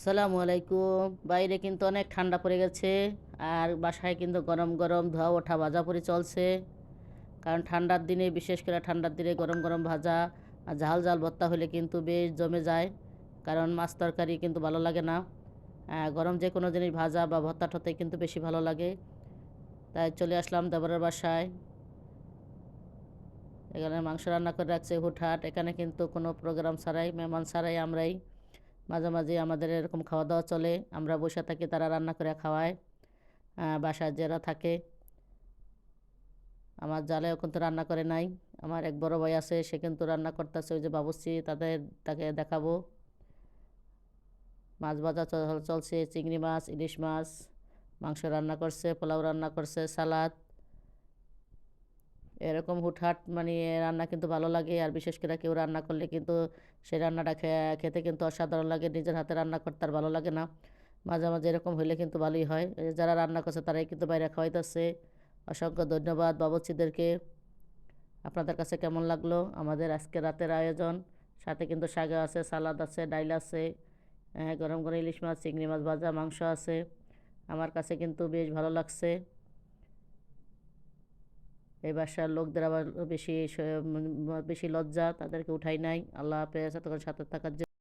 আসসালামু আলাইকুম। বাইরে কিন্তু অনেক ঠান্ডা পড়ে গেছে। আর বাসায় কিন্তু গরম গরম ধোয়া ওঠা ভাজাপুরি চলছে। কারণ ঠান্ডার দিনে, বিশেষ করে ঠান্ডার দিনে গরম গরম ভাজা আর ঝাল ঝাল ভর্তা হলে কিন্তু বেশ জমে যায়। কারণ মাছ তরকারি কিন্তু ভালো লাগে না, গরম যে কোনো জিনিস ভাজা বা ভর্তা টর্তা কিন্তু বেশি ভালো লাগে। তাই চলে আসলাম দেবরের বাসায়। এখানে মাংস রান্না করে রাখছে হুটহাট। এখানে কিন্তু কোনো প্রোগ্রাম ছাড়াই, মেহমান ছাড়াই আমরাই মাঝে মাঝে আমাদের এরকম খাওয়া দাওয়া চলে। আমরা বসে থাকি, তারা রান্না করে খাওয়ায়। বাসায় যারা থাকে, আমার জালেও কিন্তু রান্না করে নাই। আমার এক বড় ভাই আছে, সে কিন্তু রান্না করতেছে, ওই যে বাবুর্চি, তাকে দেখাবো। মাছ ভাজা চলছে, চিংড়ি মাছ, ইলিশ মাছ, মাংস রান্না করছে, পোলাও রান্না করছে, সালাদ। এরকম হুটহাট মানে রান্না কিন্তু ভালো লাগে। আর বিশেষ করে কেউ রান্না করলে কিন্তু সেই রান্নাটা খেতে কিন্তু অসাধারণ লাগে। নিজের হাতে রান্না করতে আর ভালো লাগে না। মাঝে মাঝে এরকম হইলে কিন্তু ভালোই হয়। এই যে যারা রান্না করছে তারাই কিন্তু বাইরে খাওয়াইতেছে। অসংখ্য ধন্যবাদ বাবুর্চিদেরকে। আপনাদের কাছে কেমন লাগলো আমাদের আজকে রাতের আয়োজন? সাথে কিন্তু শাক আছে, সালাদ আছে, ডাইল আছে, গরম গরম ইলিশ মাছ, চিংড়ি মাছ ভাজা, মাংস আছে। আমার কাছে কিন্তু বেশ ভালো লাগছে। এই বাসার লোকদের আবার বেশি বেশি লজ্জা, তাদেরকে উঠাই নাই। আল্লাহ হাফেজ, এতক্ষণ সাথে থাকার জন্য।